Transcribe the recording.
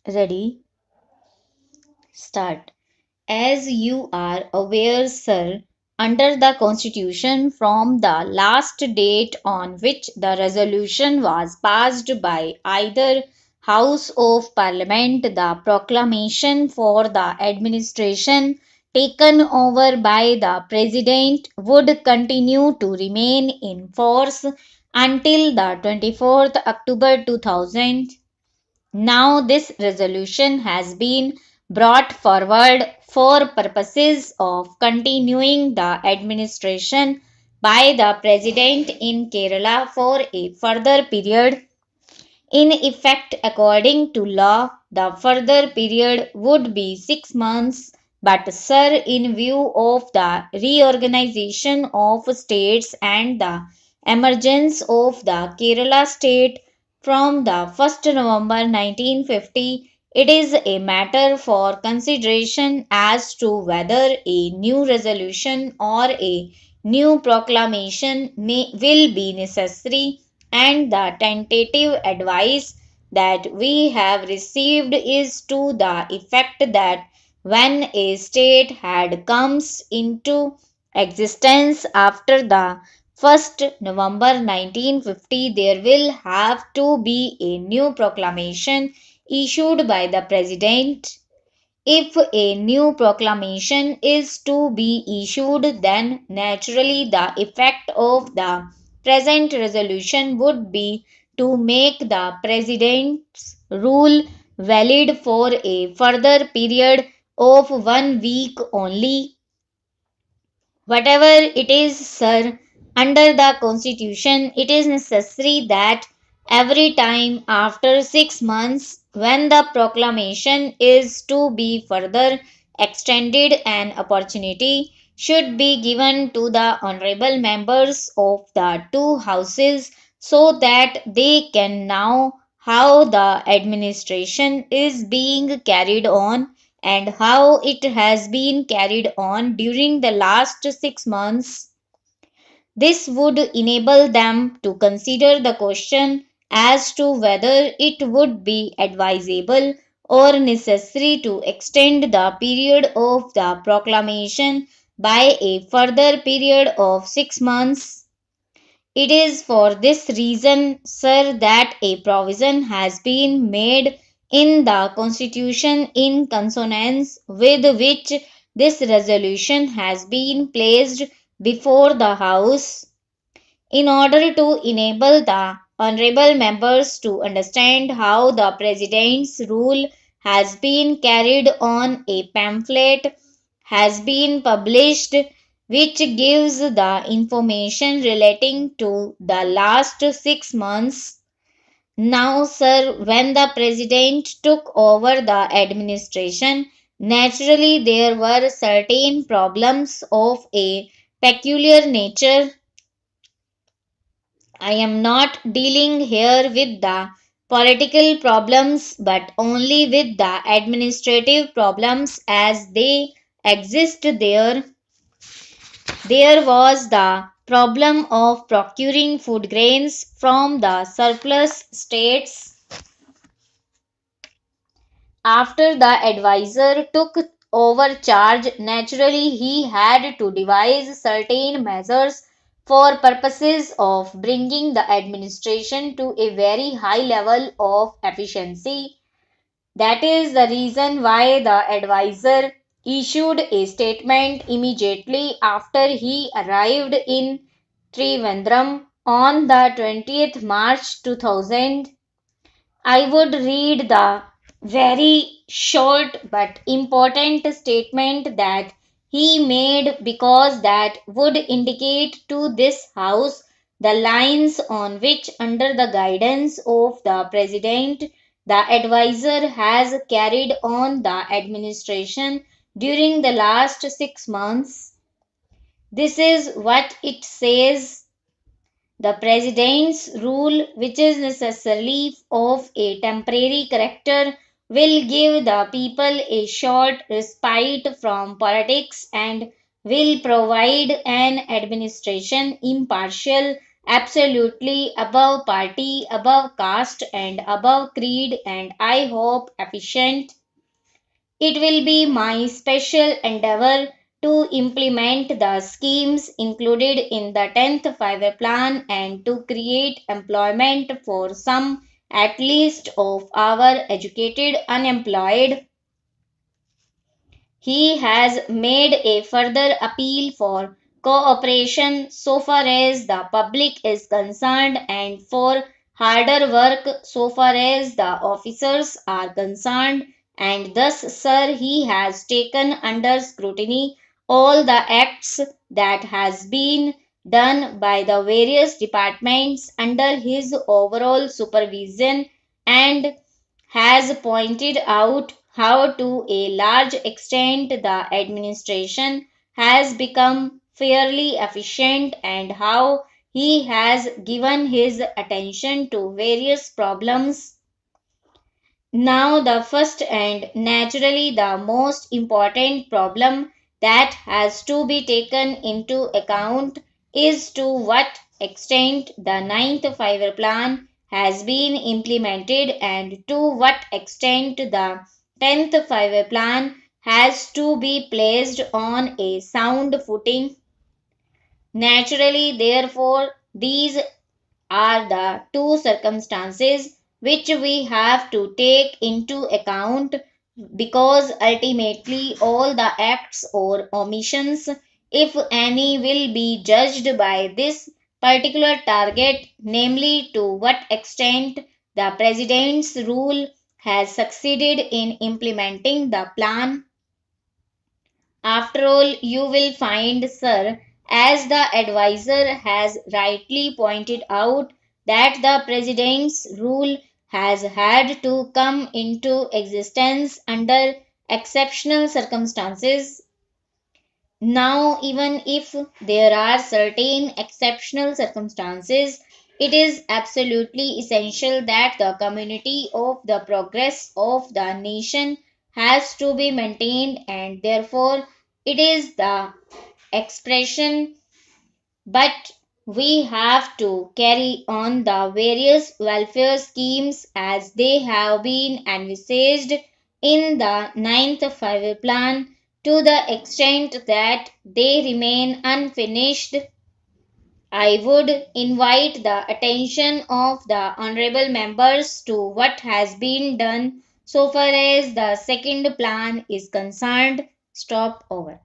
Ready? Start. As you are aware, sir, under the Constitution, from the last date on which the resolution was passed by either House of Parliament, the proclamation for the administration taken over by the President would continue to remain in force until the 24th October 2000. Now, this resolution has been brought forward for purposes of continuing the administration by the President in Kerala for a further period. In effect, according to law, the further period would be 6 months. But, sir, in view of the reorganization of states and the emergence of the Kerala state from the 1st November 1950, it is a matter for consideration as to whether a new resolution or a new proclamation will be necessary, and the tentative advice that we have received is to the effect that when a state had comes into existence after the 1st November 1950, there will have to be a new proclamation issued by the President. If a new proclamation is to be issued, then naturally the effect of the present resolution would be to make the President's rule valid for a further period of 1 week only. Whatever it is, sir, under the Constitution, it is necessary that every time after 6 months, when the proclamation is to be further extended, an opportunity should be given to the honorable members of the two houses so that they can know how the administration is being carried on and how it has been carried on during the last 6 months. This would enable them to consider the question as to whether it would be advisable or necessary to extend the period of the proclamation by a further period of 6 months. It is for this reason, sir, that a provision has been made in the Constitution in consonance with which this resolution has been placed before the House in order to enable the honorable members to understand how the President's rule has been carried on. A pamphlet has been published which gives the information relating to the last 6 months. Now, sir, when the President took over the administration, naturally there were certain problems of a peculiar nature. I am not dealing here with the political problems but only with the administrative problems as they exist there. There was the problem of procuring food grains from the surplus states. After the advisor took over charge, naturally he had to devise certain measures for purposes of bringing the administration to a very high level of efficiency. That is the reason why the advisor issued a statement immediately after he arrived in Trivandrum on the 20th March 2000. I would read the very short but important statement that he made because that would indicate to this House the lines on which, under the guidance of the President, the advisor has carried on the administration during the last 6 months. This is what it says: the President's rule, which is necessarily of a temporary character, will give the people a short respite from politics and will provide an administration impartial absolutely above party, above caste, and above creed, and I hope efficient. It will be my special endeavor to implement the schemes included in the 10th Five-Year Plan and to create employment for some at least of our educated unemployed. He has made a further appeal for cooperation so far as the public is concerned and for harder work so far as the officers are concerned, and thus, sir, he has taken under scrutiny all the acts that has been done by the various departments under his overall supervision and has pointed out how to a large extent the administration has become fairly efficient and how he has given his attention to various problems. Now, the first and naturally the most important problem that has to be taken into account is to what extent the ninth five-year plan has been implemented and to what extent the 10th five-year plan has to be placed on a sound footing. Naturally, therefore, these are the two circumstances which we have to take into account because ultimately all the acts or omissions, if any, will be judged by this particular target, namely to what extent the president's rule has succeeded in implementing the plan. After all, you will find, sir, as the adviser has rightly pointed out, that the President's rule has had to come into existence under exceptional circumstances. Now, even if there are certain exceptional circumstances, it is absolutely essential that the community of the progress of the nation has to be maintained, and therefore it is the expression. But we have to carry on the various welfare schemes as they have been envisaged in the ninth five-year plan to the extent that they remain unfinished. I would invite the attention of the honorable members to what has been done so far as the second plan is concerned. Stop over.